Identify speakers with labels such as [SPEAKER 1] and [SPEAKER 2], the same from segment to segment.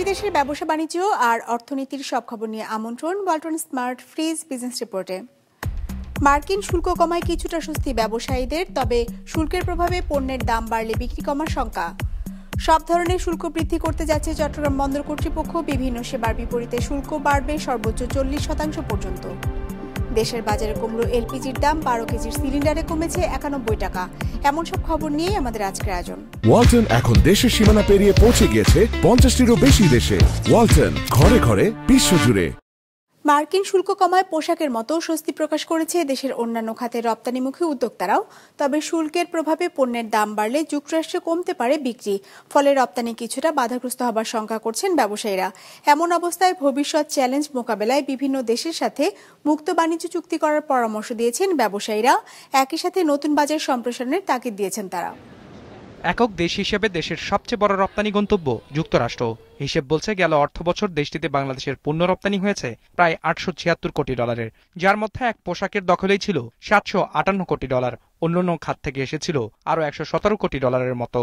[SPEAKER 1] বিদেশের ব্যবসা বাণিজ্য আর অর্থনীতির সব খবর নিয়ে আমন্ত্রণ ওয়ালটন স্মার্ট ফ্রিজ বিজনেস রিপোর্টে। মার্কিন শুল্ক কমায় কিছুটা স্বস্তি ব্যবসায়ীদের, তবে শুল্কের প্রভাবে পণ্যের দাম বাড়লে বিক্রি কমার শঙ্কা। সব ধরনের শুল্ক বৃদ্ধি করতে যাচ্ছে চট্টগ্রাম বন্দর কর্তৃপক্ষ। বিভিন্ন সেবার বিপরীতে শুল্ক বাড়বে সর্বোচ্চ 40% পর্যন্ত। দেশের বাজারে কমল এলপিজির দাম, 12 কেজির সিলিন্ডারে কমেছে 91 টাকা। এমন সব খবর নিয়ে আমাদের আজকের আয়োজন।
[SPEAKER 2] ওয়ালটন এখন দেশের সীমানা পেরিয়ে পৌঁছে গিয়েছে 50টিরও বেশি দেশে। ওয়ালটন, ঘরে ঘরে বিশ্বজুড়ে।
[SPEAKER 1] মার্কিন শুল্ক কমায় পোশাকের মতো স্বস্তি প্রকাশ করেছে দেশের অন্যান্য খাতের রপ্তানিমুখী উদ্যোক্তারাও। তবে শুল্কের প্রভাবে পণ্যের দাম বাড়লে যুক্তরাষ্ট্রে কমতে পারে বিক্রি, ফলে রপ্তানি কিছুটা বাধাগ্রস্ত হবার শঙ্কা করছেন ব্যবসায়ীরা। এমন অবস্থায় ভবিষ্যৎ চ্যালেঞ্জ মোকাবেলায় বিভিন্ন দেশের সাথে মুক্ত বাণিজ্য চুক্তি করার পরামর্শ দিয়েছেন ব্যবসায়ীরা। একই সাথে নতুন বাজার সম্প্রসারণের তাগিদ দিয়েছেন তারা।
[SPEAKER 3] একক দেশ হিসেবে দেশের সবচেয়ে বড় রপ্তানি গন্তব্য যুক্তরাষ্ট্র। হিসেব বলছে গেল অর্থবছর দেশটিতে বাংলাদেশের পণ্য রপ্তানি হয়েছে প্রায় 876 কোটি ডলারের, যার মধ্যে এক পোশাকের দখলেই ছিল 758 কোটি ডলার। অন্যান্য খাত থেকে এসেছিল আরও 117 কোটি ডলারের মতো।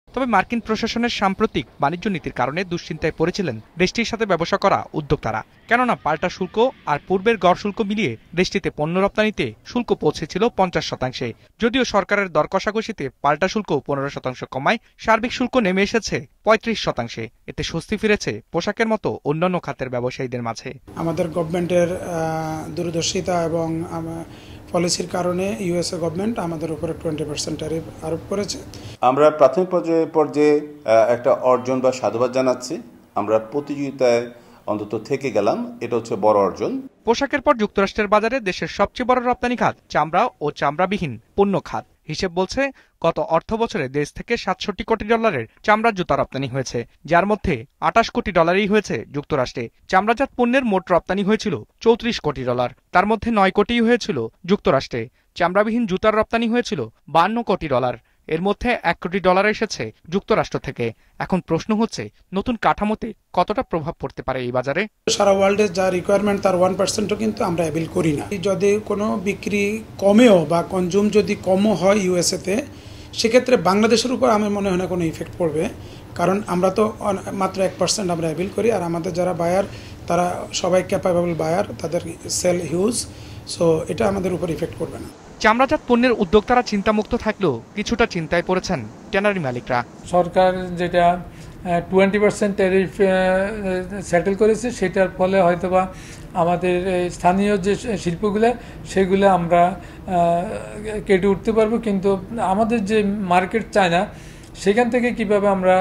[SPEAKER 3] তবে মার্কিন প্রশাসনের সাম্প্রতিক বাণিজ্য নীতির কারণে দুশ্চিন্তায় পড়েছিলেন দেশটির সাথে ব্যবসা করা উদ্যোক্তারা। কেননা পাল্টা শুল্ক আর পূর্বের গড় শুল্ক মিলিয়ে দেশটিতে পণ্য রপ্তানিতে শুল্ক পৌঁছেছিল 50%। যদিও সরকারের দর কষাকষিতে পাল্টা শুল্ক 15% কমায় সার্বিক শুল্ক নেমে এসেছে 35%। এতে স্বস্তি ফিরেছে পোশাকের মতো অন্যান্য খাতের ব্যবসায়ীদের মাঝে।
[SPEAKER 4] আমাদের গভর্নমেন্টের দূরদর্শিতা এবং পলিসির কারণে ইউএসএ গভর্নমেন্ট আমাদের উপরে 20% ট্যারিফ আরোপ করেছে।
[SPEAKER 5] আমরা প্রাথমিক পর্যায়ে একটা অর্জন বা সাধুবাদ জানাচ্ছি। আমরা প্রতিযোগিতায় অন্তত থেকে গেলাম, এটা হচ্ছে বড় অর্জন।
[SPEAKER 3] পোশাকের পর যুক্তরাষ্ট্রের বাজারে দেশের সবচেয়ে বড় রপ্তানি খাত চামড়া ও চামড়াবিহীন পণ্য খাত। হিসেব বলছে গত অর্থ বছরে দেশ থেকে 67 কোটি ডলারের চামড়ার জুতা রপ্তানি হয়েছে, যার মধ্যে 28 কোটি ডলারই হয়েছে যুক্তরাষ্ট্রে। চামড়াজাত পণ্যের মোট রপ্তানি হয়েছিল 34 কোটি ডলার, তার মধ্যে 9 কোটিই হয়েছিল যুক্তরাষ্ট্রে। চামড়াবিহীন জুতার রপ্তানি হয়েছিল 52 কোটি ডলার, এর মধ্যে 1 কোটি ডলার এসেছে যুক্তরাষ্ট্র থেকে। এখন প্রশ্ন হচ্ছে নতুন কাঠামোতে কতটা প্রভাব পড়তে পারে এই বাজারে।
[SPEAKER 4] সারা ওয়ার্ল্ডে যা রিকোয়ারমেন্ট তার 1%ও কিন্তু আমরা অ্যাবিল করি না। যদি কোনো বিক্রি কমেও বা কনজিউম যদি কমও হয় ইউএসএতে, সেক্ষেত্রে বাংলাদেশের উপর আমার মনে হয় না কোনো ইফেক্ট পড়বে, কারণ আমরা তো মাত্র 1% আমরা অ্যাবিল করি। আর আমাদের যারা বায়ার তারা সবাই ক্যাপাবল বায়ার, তাদের সেল হিউজ, সো এটা আমাদের উপর ইফেক্ট করবে না।
[SPEAKER 3] চামড়াজাত পণ্যের উদ্যোক্তারা চিন্তামুক্ত থাকলেও কিছুটা চিন্তায় পড়েছেন ট্যানারি মালিকরা।
[SPEAKER 6] সরকার যেটা 20% ট্যারিফ সেটেল করেছে, সেটার ফলে হয়তোবা আমাদের স্থানীয় যে শিল্পগুলো সেগুলো আমরা কেটে উঠতে পারবো, কিন্তু আমাদের যে মার্কেট চায় না সেখান থেকে কিভাবে আমরা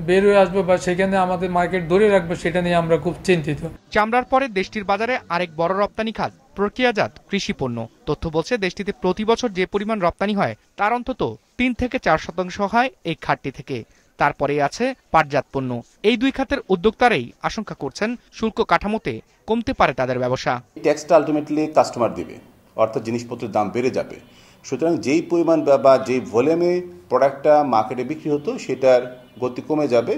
[SPEAKER 6] বের হয়ে আসবো বা সেখানে আমাদের মার্কেট ধরে রাখবো, সেটা নিয়ে আমরা খুব চিন্তিত।
[SPEAKER 3] চামড়ার পরে দেশটির বাজারে আরেক বড় রপ্তানি খাত প্রক্রিয়াজাত কৃষি পণ্য। তথ্য বলছে দেশটিতে প্রতি বছর যে পরিমাণ রপ্তানি হয় তার অন্তত 3 থেকে 4% হয় এই খাতটি থেকে। তারপরে আছে পাটজাত পণ্য। এই দুই খাতের উদ্যোক্তারাই আশঙ্কা করছেন শুল্ক কাঠামোতে কমতে পারে তাদের ব্যবসা।
[SPEAKER 5] ট্যাক্সটা আলটিমেটলি কাস্টমার দিবে, অর্থাৎ জিনিসপত্রের দাম বেড়ে যাবে। সুতরাং যেই পরিমাণ বা যেই ভলিউমে প্রোডাক্টটা মার্কেটে বিক্রি হতো সেটার গতি কমে যাবে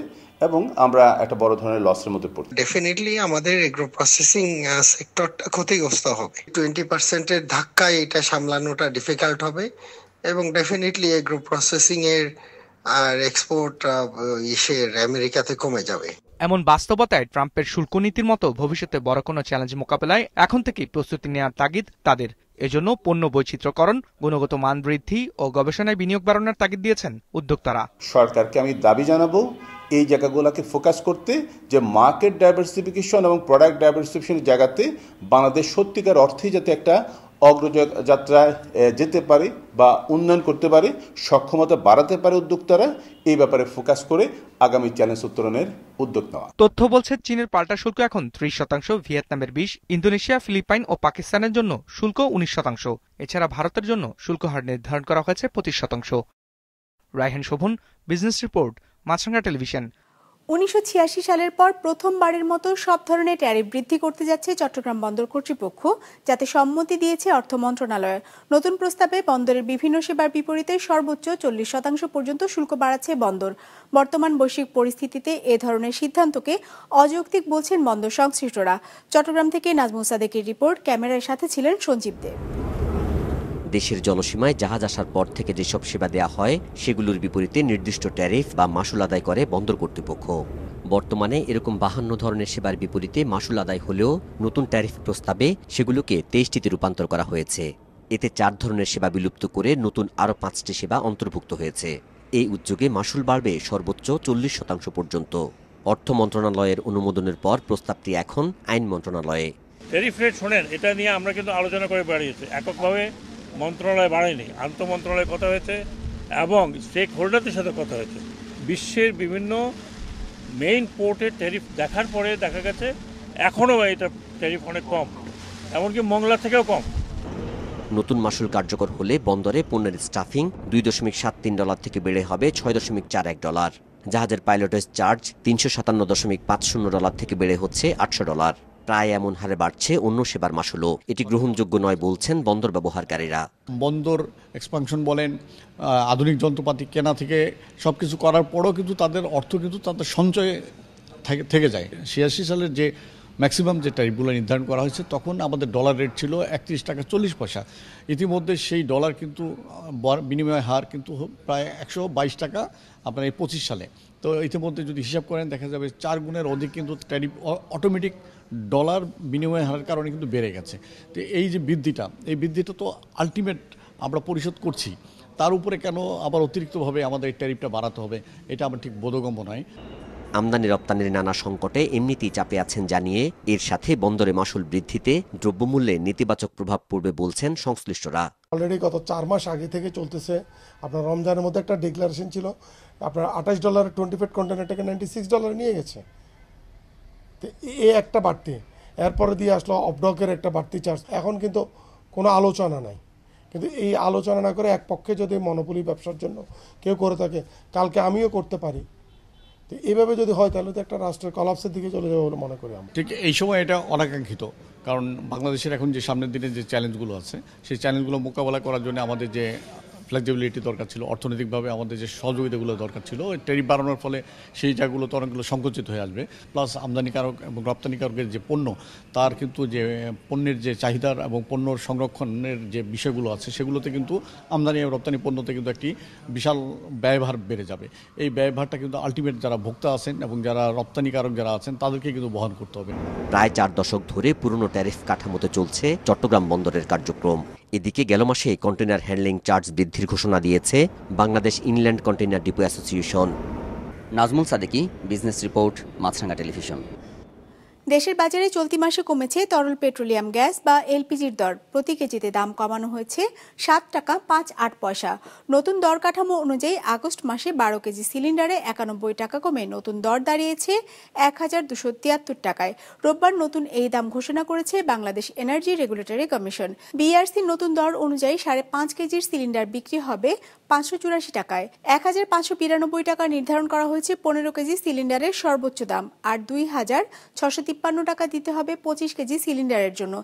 [SPEAKER 5] এবং আমরা একটা বড় ধরনের লসের মধ্যে পড়ব।
[SPEAKER 7] ডেফিনেটলি আমাদের এগ্রো প্রসেসিং সেক্টরটা ক্ষতিগ্রস্ত হবে। 20% ধাক্কায় এটা সামলানোটা ডিফিকাল্ট হবে এবং ডেফিনেটলি এগ্রো প্রসেসিং এর আর এক্সপোর্ট আমেরিকাতে কমে যাবে।
[SPEAKER 3] এমন বাস্তবতায় ট্রাম্পের শুল্ক নীতির মতো ভবিষ্যতে বড় কোনো চ্যালেঞ্জ মোকাবেলায় এখন থেকেই প্রস্তুতি নেওয়ার তাগিদ তাদের। এজন্য পণ্য বৈচিত্র্যকরণ, গুণগত মান বৃদ্ধি ও গবেষণায় বিনিয়োগ বাড়ানোর তাগিদ দিয়েছেন উদ্যোক্তারা।
[SPEAKER 5] সরকারকে আমি দাবি জানাবো এই জায়গাগুলোকে ফোকাস করতে, যে মার্কেট ডাইভার্সিফিকেশন এবং প্রোডাক্ট ডাইভার্সিফিকেশনের জায়গাতে বাংলাদেশ সত্যিকার অর্থেই যাতে একটা অগ্রযাত্রায় যেতে পারে বা উন্নয়ন করতে পারে, সক্ষমতা বাড়াতে পারে উদ্যোক্তারা, এই ব্যাপারে ফোকাস করে আগামী চ্যালেঞ্জ উত্তরণের উদ্যোগ নেওয়া।
[SPEAKER 3] তথ্য বলছে চীনের পাল্টা শুল্ক এখন 30%, ভিয়েতনামের 20%, ইন্দোনেশিয়া, ফিলিপাইন ও পাকিস্তানের জন্য শুল্ক 19%। এছাড়া ভারতের জন্য শুল্ক হার নির্ধারণ করা হয়েছে 25%। রায়হান শোভন, বিজনেস রিপোর্ট, মাছরাঙা টেলিভিশন।
[SPEAKER 1] 1986 সালের পর প্রথমবারের মতো সব ধরনের ট্যারিফ বৃদ্ধি করতে যাচ্ছে চট্টগ্রাম বন্দর কর্তৃপক্ষ, যাতে সম্মতি দিয়েছে অর্থ মন্ত্রণালয়। নতুন প্রস্তাবে বন্দরের বিভিন্ন সেবার বিপরীতে সর্বোচ্চ 40% পর্যন্ত শুল্ক বাড়াচ্ছে বন্দর। বর্তমান বৈশ্বিক পরিস্থিতিতে এ ধরনের সিদ্ধান্তকে অযৌক্তিক বলছেন বন্দর সংশ্লিষ্টরা। চট্টগ্রাম থেকে নাজমুল সাদেকের রিপোর্ট, ক্যামেরার সাথে ছিলেন সঞ্জীব দেব।
[SPEAKER 8] দেশের জলসীমায় জাহাজ আসার পর থেকে যেসব সেবা দেয়া হয় সেগুলোর বিপরীতে নির্দিষ্ট ট্যারিফ বা মাশুল আদায় করে বন্দর কর্তৃপক্ষ। বর্তমানে এরকম 52 ধরনের সেবার বিপরীতে মাশুল আদায় হলেও নতুন ট্যারিফ প্রস্তাবে সেগুলোকে 23টিতে রূপান্তর করা হয়েছে। এতে 4 ধরনের সেবা বিলুপ্ত করে নতুন আরও 5টি সেবা অন্তর্ভুক্ত হয়েছে। এই উদ্যোগে মাশুল বাড়বে সর্বোচ্চ 40% পর্যন্ত। অর্থ মন্ত্রণালয়ের অনুমোদনের পর প্রস্তাবটি এখন আইন মন্ত্রণালয়ে।
[SPEAKER 9] ট্যারিফ রেট শোনেন, এটা নিয়ে আমরা কিন্তু আলোচনা করে বাড়িয়েছি। এককভাবে মন্ত্রণালয় বাড়ায়নি, আন্তঃ মন্ত্রণালয়ে কথা হয়েছে এবং স্টেক হোল্ডারদের সাথে কথা হয়েছে। বিশ্বের বিভিন্ন মেইন পোর্টের ট্যারিফ দেখার পরে দেখা গেছে এখনও এটা ট্যারিফ অনেক কম, এমনকি মংলা থেকেও কম।
[SPEAKER 8] নতুন মাশুল কার্যকর হলে বন্দরে পণ্যের স্টাফিং $2.73 থেকে বেড়ে হবে $6.41। জাহাজের পাইলটেজ চার্জ $357.50 থেকে বেড়ে হচ্ছে $800। প্রায় এমন হারে বাড়ছে অন্য সেবার মাশুলও। এটি গ্রহণযোগ্য নয় বলছেন বন্দর ব্যবহারকারীরা।
[SPEAKER 10] বন্দর এক্সপানশন বলেন, আধুনিক যন্ত্রপাতি কেনা থেকে সবকিছু করার পরও কিন্তু তাদের অর্থ কিন্তু তাদের সঞ্চয়ে থেকে যায়। 86 সালের যে ম্যাক্সিমাম যে ট্যারিফগুলো নির্ধারণ করা হয়েছে তখন আমাদের ডলার রেট ছিল 31 টাকা 40 পয়সা। ইতিমধ্যে সেই ডলার কিন্তু বিনিময় হার কিন্তু প্রায় 122 টাকা আপনার এই 25 সালে। তো ইতিমধ্যে যদি হিসাব করেন দেখা যাবে 4 গুণের অধিক কিন্তু ট্যারিফ অটোমেটিক ডলার বিনিময় হারের কারণে কিন্তু বেড়ে গেছে। তো এই যে বৃদ্ধিটা তো আলটিমেট আমরা পরিশোধ করছি, তার উপরে কেন আবার অতিরিক্তভাবে আমাদের এই ট্যারিফটা বাড়াতে হবে, এটা আমার ঠিক বোধগম্য নয়।
[SPEAKER 8] আমদানি রপ্তানির নানা সংকটে এমনিতেই চাপে আছেন জানিয়ে এর সাথে বন্দরে মাশুল বৃদ্ধিতে দ্রব্যমূল্যে নেতিবাচক প্রভাব পড়বে বলছেন সংশ্লিষ্টরা।
[SPEAKER 11] অলরেডি গত 4 মাস আগে থেকে চলতেছে। আপনার রমজানের মধ্যে একটা ডিক্লারেশন ছিল, আপনার $28 20 ফিট কন্টেনারটাকে $96 নিয়ে গেছে। তো এই একটা বাড়তি, এরপরে দিয়ে আসলো অফডকের একটা বাড়তি চার্জ। এখন কিন্তু কোনো আলোচনা নাই, কিন্তু এই আলোচনা না করে এক পক্ষে যদি মনোপলি ব্যবসার জন্য কেউ করে থাকে, কালকে আমিও করতে পারি। তো এইভাবে যদি হয় তাহলে তো একটা রাষ্ট্রের কলাপসের দিকে চলে যাবে বলে মনে করি আমরা।
[SPEAKER 10] ঠিক এই সময় এটা অনাকাঙ্ক্ষিত, কারণ বাংলাদেশের এখন যে সামনের দিনে যে চ্যালেঞ্জগুলো আছে সেই চ্যালেঞ্জগুলো মোকাবেলা করার জন্য আমাদের যে ফ্লেক্সিবিলিটি দরকার ছিল, অর্থনৈতিকভাবে আমাদের যে সহযোগিতাগুলো দরকার ছিল, ট্যারিফ বাড়ানোর ফলে সেই জায়গাগুলো তো অনেকগুলো সংকুচিত হয়ে আসবে। প্লাস আমদানিকারক এবং রপ্তানিকারকের যে পণ্য, তার কিন্তু যে পণ্যের যে চাহিদার এবং পণ্য সংরক্ষণের যে বিষয়গুলো আছে সেগুলোতে কিন্তু আমদানি এবং রপ্তানি পণ্যতে কিন্তু একটি বিশাল ব্যয়ভার বেড়ে যাবে। এই ব্যয়ভারটা কিন্তু আলটিমেট যারা ভোক্তা আছেন এবং যারা রপ্তানিকারক যারা আছেন তাদেরকে কিন্তু বহন করতে হবে।
[SPEAKER 8] প্রায় 4 দশক ধরে পুরনো ট্যারিফ কাঠামোতে চলছে চট্টগ্রাম বন্দরের কার্যক্রম। এদিকে গেল মাসে কন্টেনার হ্যান্ডলিং চার্জ বৃদ্ধির ঘোষণা দিয়েছে Bangladesh inland container depot association.
[SPEAKER 12] Nazmul Sadeki, business report, Maasranga television.
[SPEAKER 1] দেশের বাজারে চলতি মাসে কমেছে তরল পেট্রোলিয়াম গ্যাস বা এলপিজির দর। প্রতি কেজিতে দাম কমানো হয়েছে 7 টাকা 5-8 পয়সা। নতুন দর কাঠামো অনুযায়ী আগস্ট মাসে 12 কেজি সিলিন্ডারে 91 টাকা কমে নতুন দর দাঁড়িয়েছে 1273 টাকায়। রোববার নতুন এই দাম ঘোষণা করেছে Bangladesh energy regulatory commission. BRC নতুন দর অনুযায়ী 5.5 কেজির সিলিন্ডার বিক্রি হবে 584 টাকায়। 1592 টাকা নির্ধারণ করা হয়েছে 15 কেজি সিলিন্ডারের সর্বোচ্চ দাম, আর 2653 টাকা দিতে হবে 25 কেজি সিলিন্ডারের জন্য।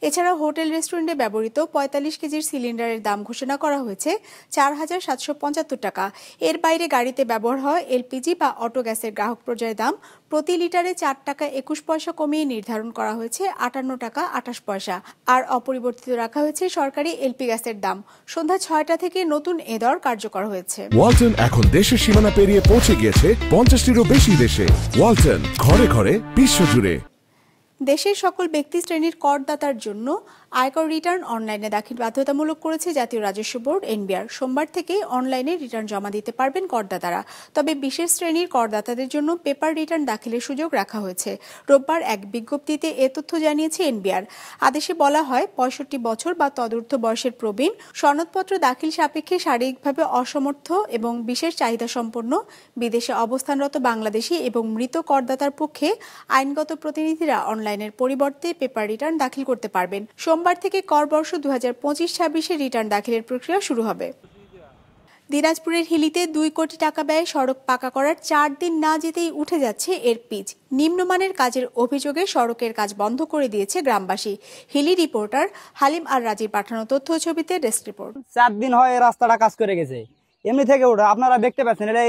[SPEAKER 1] এছাড়া হোটেল রেস্টুরেন্টে ব্যবহৃত 45 কেজির সিলিন্ডারের দাম ঘোষণা করা হয়েছে 4775 টাকা। এর বাইরে গাড়িতে ব্যবহার হয় এলপিজি বা অটো গ্যাসের গ্রাহক পর্যায়ে দাম প্রতি লিটারে 4 টাকা 21 পয়সা কমিয়ে নির্ধারণ করা হয়েছে 58 টাকা 28 পয়সা। আর অপরিবর্তিত রাখা হয়েছে সরকারি এলপি গ্যাসের দাম। সন্ধ্যা 6টা থেকে নতুন এ দর কার্যকর হয়েছে।
[SPEAKER 2] ওয়ালটন এখন দেশের সীমানা পেরিয়ে পৌঁছে গিয়েছে 50টিরও বেশি দেশে। ওয়ালটন, ঘরে ঘরে বিশ্বজুড়ে।
[SPEAKER 1] দেশের সকল ব্যক্তি শ্রেণীর করদাতার জন্য আয়কর রিটার্ন অনলাইনে দাখিল বাধ্যতামূলক করেছে জাতীয় রাজস্ব বোর্ড এনবিআর। সোমবার থেকে অনলাইনে রিটার্ন জমা দিতে পারবেন করদাতারা। তবে বিশেষ শ্রেণীর করদাতাদের জন্য পেপার রিটার্ন দাখিলের সুযোগ রাখা হয়েছে। রোববার এক বিজ্ঞপ্তিতে এ তথ্য জানিয়েছে এনবিআর। আদেশে বলা হয় 65 বছর বা তদূর্ধ্ব বয়সের প্রবীণ, সনদপত্র দাখিল সাপেক্ষে শারীরিকভাবে অসমর্থ এবং বিশেষ চাহিদা সম্পন্ন বিদেশে অবস্থানরত বাংলাদেশি এবং মৃত করদাতার পক্ষে আইনগত প্রতিনিধিরা অনলাইনের পরিবর্তে পেপার রিটার্ন দাখিল করতে পারবেন। সোমবার থেকে করবর্ষ 2025-26 রিটার্ন দাখিলের প্রক্রিয়া শুরু হবে। দিনাজপুরের হিলিতে 2 কোটি টাকা ব্যয়ে সড়ক পাকা করার 4 দিন না যেতেই উঠে যাচ্ছে এর পিচ। নিম্নমানের কাজের অভিযোগে সড়কের কাজ বন্ধ করে দিয়েছে গ্রামবাসী। হিলি রিপোর্টার হালিম আর রাজির পাঠানো তথ্য ছবিতে ডেস্ক রিপোর্ট।
[SPEAKER 13] 4 দিন হয় রাস্তাটা কাজ করে গেছে, এমনি থেকে ওটা আপনারা দেখতে পাচ্ছেন। এটা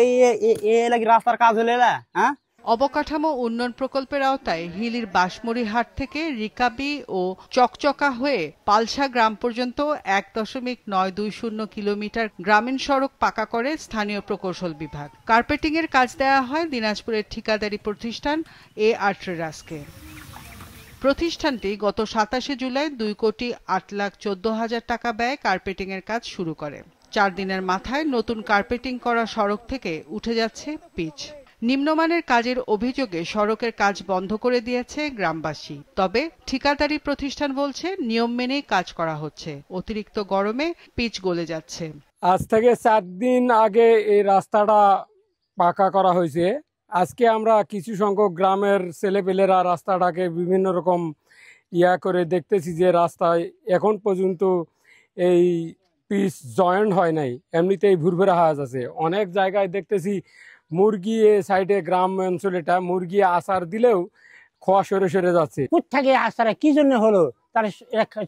[SPEAKER 13] এই রাস্তার কাজ হলে হ্যাঁ অবকাঠামো উন্নয়ন প্রকল্পের আওতায় হিলির বাঁশমুড়িহাট থেকে রিকাবি ও চকচকা হয়ে পালসা গ্রাম পর্যন্ত ১.৯২০ কিলোমিটার গ্রামীণ সড়ক পাকা করে স্থানীয় প্রকৌশল বিভাগ। কার্পেটিংয়ের কাজ দেওয়া হয় দিনাজপুরের ঠিকাদারি প্রতিষ্ঠান AR ট্রেডার্সকে। প্রতিষ্ঠানটি গত ২৭ জুলাই ২,৮,১৪,০০০ টাকা ব্যয়ে কার্পেটিংয়ের কাজ শুরু করে। ৪ দিনের মাথায় নতুন কার্পেটিং করা সড়ক থেকে উঠে যাচ্ছে পিচ। নিম্নমানের কাজের অভিযোগে সড়কের কাজ বন্ধ করে দিয়েছে গ্রামবাসী। তবে ঠিকাদারি প্রতিষ্ঠান বলছে নিয়ম মেনেই কাজ করা হচ্ছে। অতিরিক্ত গরমে পিচ গলে যাচ্ছে।
[SPEAKER 14] আজ থেকে ৪ দিন আগে এই রাস্তাটা পাকা করা হয়েছে। আজকে আমরা কিছু সংখ্যক গ্রামের ছেলেপেলেরা রাস্তাটাকে বিভিন্ন রকম করে দেখতেছি যে রাস্তায় এখন পর্যন্ত এই পিচ জয়েন্ট হয় নাই, এমনিতেই ভুরভুরা হয়ে আছে। অনেক জায়গায় দেখতেছি মুরগি সাইডে গ্রাম অঞ্চলেটা মুরগি আসার দিলেও খোয়া সরে সরে যাচ্ছে।
[SPEAKER 15] কোথেকে আসারা কি জন্য হলো তার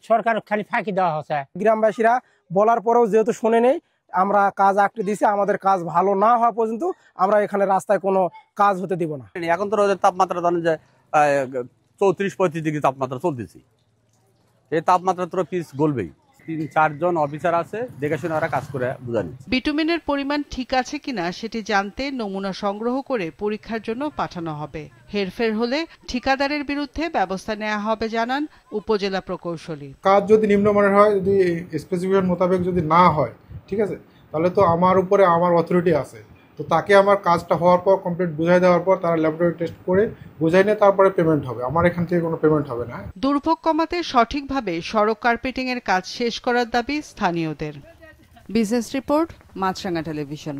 [SPEAKER 15] সরকার খালি ফাঁকি দেওয়া হচ্ছে।
[SPEAKER 16] গ্রামবাসীরা বলার পরেও যেহেতু শুনে নেই, আমরা কাজ আঁকড়ে দিয়েছি। আমাদের কাজ ভালো না হওয়া পর্যন্ত আমরা এখানে রাস্তায় কোনো কাজ হতে দিব না।
[SPEAKER 17] এখন তো রোদের তাপমাত্রা ধরেন যে 34-35 ডিগ্রি তাপমাত্রা চলতেছি। এই তাপমাত্রা তো পিচ গলবেই। ৩-৪ জন অফিসার আছে, দেখে শুনে ওরা কাজ করে বুঝানি।
[SPEAKER 13] বিটুমিনের পরিমাণ ঠিক আছে কিনা সেটি জানতে নমুনা সংগ্রহ করে পরীক্ষার জন্য পাঠানো হবে। হেরফের হলে ঠিকাদারের বিরুদ্ধে ব্যবস্থা নেওয়া হবে জানান উপজেলা প্রকৌশলী।
[SPEAKER 18] কাজ যদি নিম্নমানের হয়, যদি স্পেসিফিকেশন মোতাবেক যদি না হয়, ঠিক আছে, তাহলে তো আমার উপরে আমার অথরিটি আছে, তো তাকে আমার কাজটা হওয়ার পর কমপ্লিট বুঝাই দেওয়ার পর তারা ল্যাবরেটরি টেস্ট করে বুঝাই নিয়ে তারপরে পেমেন্ট হবে। আমার এখান থেকে কোনো পেমেন্ট হবে না।
[SPEAKER 13] দুর্ভোগ কমাতে সঠিকভাবে সড়ক কার্পেটিং এর কাজ শেষ করার দাবি স্থানীয়দের। বিজনেস রিপোর্ট, মাছরাঙা টেলিভিশন।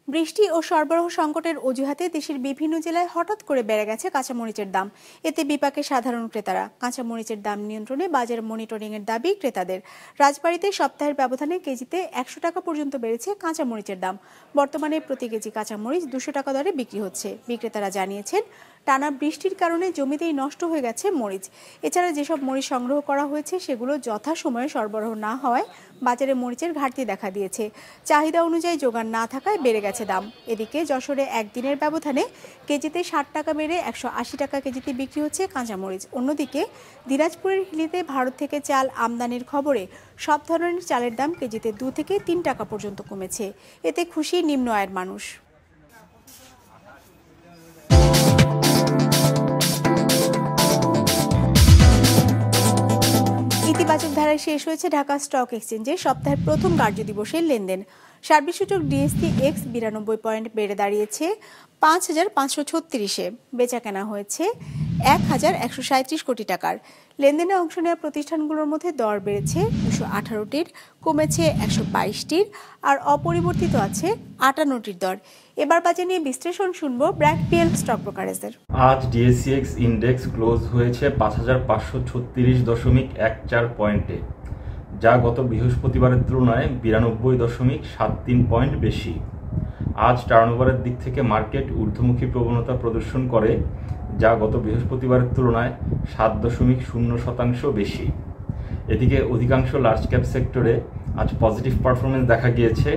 [SPEAKER 1] বৃষ্টি ও সরবরাহ সংকটের অজুহাতে দেশের বিভিন্ন জেলায় হঠাৎ করে বেড়ে গেছে কাঁচামরিচের দাম। এতে বিপাকে সাধারণ ক্রেতারা। কাঁচামরিচের দাম নিয়ন্ত্রণে বাজার মনিটরিং এর দাবি ক্রেতাদের। রাজবাড়ীতে সপ্তাহের ব্যবধানে কেজিতে ১০০ টাকা পর্যন্ত বেড়েছে কাঁচামরিচের দাম। বর্তমানে প্রতি কেজি কাঁচামরিচ ২০০ টাকা দরে বিক্রি হচ্ছে। বিক্রেতারা জানিয়েছেন, টানা বৃষ্টির কারণে জমিতেই নষ্ট হয়ে গেছে মরিচ। এছাড়া যেসব মরিচ সংগ্রহ করা হয়েছে সেগুলো যথাসময়ে সরবরাহ না হওয়ায় বাজারে মরিচের ঘাটতি দেখা দিয়েছে। চাহিদা অনুযায়ী যোগান না থাকায় বেড়ে গেছে দাম। এদিকে যশোরে একদিনের ব্যবধানে কেজিতে ৬০ টাকা বেড়ে ১৮০ টাকা কেজিতে বিক্রি হচ্ছে কাঁচামরিচ। অন্যদিকে দিনাজপুরের হিলিতে ভারত থেকে চাল আমদানির খবরে সব ধরনের চালের দাম কেজিতে ২ থেকে ৩ টাকা পর্যন্ত কমেছে। এতে খুশি নিম্ন আয়ের মানুষ। ইতিবাচক ধারায় শেষ হয়েছে ঢাকা স্টক এক্সচেঞ্জে সপ্তাহের প্রথম কার্যদিবসের লেনদেন। সার্বিক সূচক DSC-X 92 পয়েন্ট বেড়ে দাঁড়িয়েছে ৫,৫৩৬-এ। বেচা কেনা হয়েছে ১,১৩৭ কোটি টাকার। লেনদেনে অংশ নেওয়া প্রতিষ্ঠানগুলোর মধ্যে দর বেড়েছে ২১৮টির, কমেছে ১২২টির, আর অপরিবর্তিত আছে 58টির দর। এবার বাজার নিয়ে বিশ্লেষণ শুনবো ব্র্যাক PL স্টক ব্রোকারেজের।
[SPEAKER 19] আজ DSC-X ইন্ডেক্স ক্লোজ হয়েছে ৫,৫৩৬.১৪ পয়েন্টে, যা গত বৃহস্পতিবারের তুলনায় ৯২.৭৩ পয়েন্ট বেশি। আজ টার্নওভারের দিক থেকে মার্কেট ঊর্ধ্বমুখী প্রবণতা প্রদর্শন করে, যা গত বৃহস্পতিবারের তুলনায় ৭.০% বেশি। এদিকে অধিকাংশ লার্জ ক্যাপ সেক্টরে আজ পজিটিভ পারফরমেন্স দেখা গিয়েছে,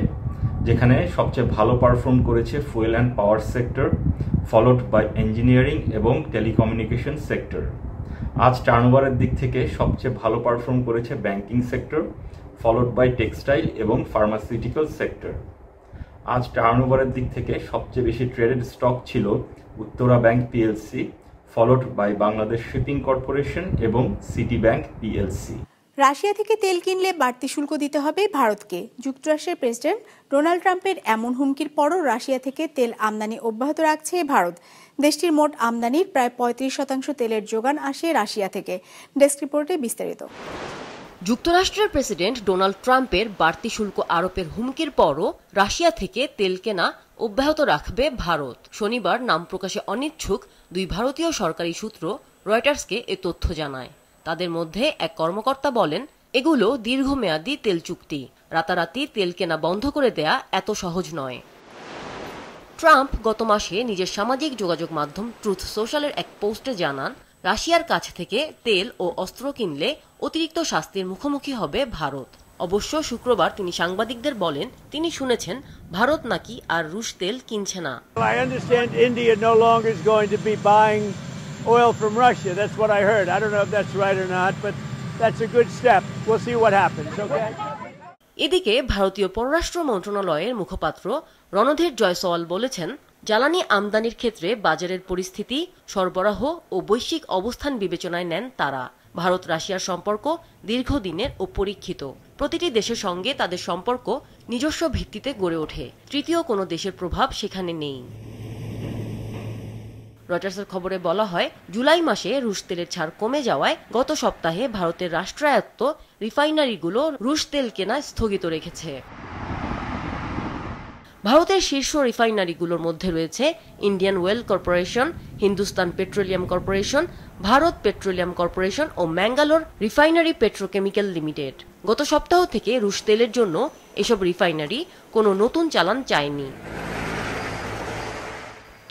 [SPEAKER 19] যেখানে সবচেয়ে ভালো পারফর্ম করেছে fuel and power sector, followed by engineering এবং টেলিকমিউনিকেশন সেক্টর। আজ টার্নওভারের দিক থেকে সবচেয়ে ভালো পারফর্ম করেছে banking sector, followed by textile এবং ফার্মাসিউটিক্যাল সেক্টর। আজ টার্নওভারের দিক থেকে সবচেয়ে বেশি ট্রেডেড স্টক ছিল Uttara bank PLC, followed by Bangladesh shipping corporation এবং সিটি ব্যাংক PLC।
[SPEAKER 1] রাশিয়া থেকে তেল কিনলে বাড়তি শুল্ক দিতে হবে ভারতকে। যুক্তরাষ্ট্রের প্রেসিডেন্ট ডোনাল্ড ট্রাম্পের এমন হুমকির পরও রাশিয়া থেকে তেল আমদানি অব্যাহত রাখছে ভারত। দেশটির মোট আমদানির প্রায় ৩৫% তেলের যোগান আসে রাশিয়া থেকে। ডেস্ক রিপোর্টে বিস্তারিত।
[SPEAKER 20] যুক্তরাষ্ট্রের প্রেসিডেন্ট ডোনাল্ড ট্রাম্পের বাড়তি শুল্ক আরোপের হুমকির পরও রাশিয়া থেকে তেল কেনা অব্যাহত রাখবে ভারত। শনিবার নাম প্রকাশে অনিচ্ছুক ২ ভারতীয় সরকারি সূত্র রয়টার্সকে এ তথ্য জানায়। তাদের মধ্যে এক কর্মকর্তা বলেন, এগুলো দীর্ঘমেয়াদী তেল চুক্তি, রাতারাতি তেল কেনা বন্ধ করে দেয়া এত সহজ নয়। ট্রাম্প গত মাসে নিজের সামাজিক যোগাযোগ মাধ্যম ট্রুথ সোশ্যালের এক পোস্টে জানান, রাশিয়ার কাছ থেকে তেল ও অস্ত্র কিনলে অতিরিক্ত শাস্তির মুখোমুখি হবে ভারত। অবশ্য শুক্রবার তিনি সাংবাদিকদের বলেন তিনি শুনেছেন ভারত নাকি আর রুশ তেল কিনছে না।
[SPEAKER 21] I understand India no longer is going to be buying oil from Russia. That's what I heard. I don't know if that's right or not, but that's a good step. We'll see what happens, okay?
[SPEAKER 20] এদিকে ভারতীয় পররাষ্ট্র মন্ত্রণালয়ের মুখপাত্র রণধীর জয়সওয়াল বলেছেন জ্বালানি আমদানির ক্ষেত্রে বাজারের পরিস্থিতি, সরবরাহ ও বৈশ্বিক অবস্থান বিবেচনায় নেন তারা। ভারত রাশিয়ার সম্পর্ক দীর্ঘদিনের ও পরীক্ষিত। প্রতিটি দেশের সঙ্গে তাদের সম্পর্ক নিজস্ব ভিত্তিতে গড়ে ওঠে। তৃতীয় কোনো দেশের প্রভাব সেখানে নেই। রয়টার্সের খবরে বলা হয় জুলাই মাসে রুশ তেলের ছাড় কমে যাওয়ায় গত সপ্তাহে ভারতের রাষ্ট্রায়ত্ত রিফাইনারিগুলো রুশ তেল কেনা স্থগিত রেখেছে। ভারতের শীর্ষ রিফাইনারিগুলোর মধ্যে রয়েছে Indian oil corporation, Hindustan petroleum corporation, Bharat petroleum corporation ও ম্যাঙ্গালোর রিফাইনারি পেট্রোকেমিক্যাল লিমিটেড। গত সপ্তাহ থেকে রুশ তেলের জন্য এসব রিফাইনারি কোনো নতুন চালান চায়নি।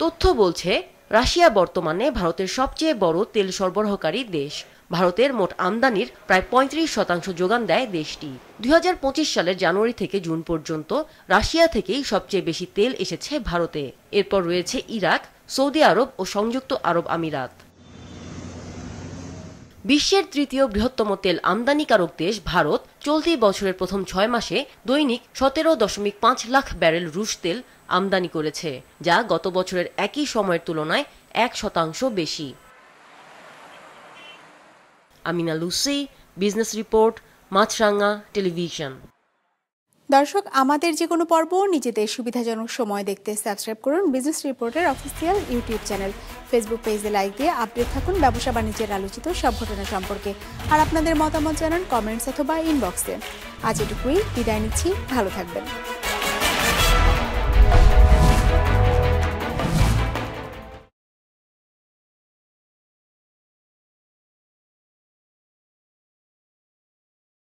[SPEAKER 20] তথ্য বলছে রাশিয়া বর্তমানে ভারতের সবচেয়ে বড় তেল সরবরাহকারী দেশ। ভারতের মোট আমদানির প্রায় 35% যোগান দেয় দেশটি। 2025 সালের জানুয়ারি থেকে জুন পর্যন্ত রাশিয়া থেকেই সবচেয়ে বেশি তেল এসেছে ভারতে। এরপর রয়েছে ইরাক, সৌদি আরব ও সংযুক্ত আরব আমিরাত। বিশ্বের তৃতীয় বৃহত্তম তেল আমদানিকারক দেশ ভারত চলতি বছরের প্রথম 6 মাসে দৈনিক 17.5 লাখ ব্যারেল রুশ তেল আমদানি করেছে, যা গত বছরের একই সময়ের তুলনায় 1% বেশি। আমিনা লুসি, বিজনেস রিপোর্ট, মাছরাঙা টেলিভিশন।
[SPEAKER 1] দর্শক, আমাদের যে কোনো পর্ব নিজেদের সুবিধাজনক সময় দেখতে সাবস্ক্রাইব করুন বিজনেস রিপোর্টের অফিসিয়াল ইউটিউব চ্যানেল। ফেসবুক পেজে লাইক দিয়ে আপডেট থাকুন ব্যবসা বাণিজ্যের আলোচিত সব ঘটনা সম্পর্কে। আর আপনাদের মতামত জানান কমেন্টস অথবা ইনবক্সে। আজ এটুকুই, বিদায় নিচ্ছি, ভালো থাকবেন।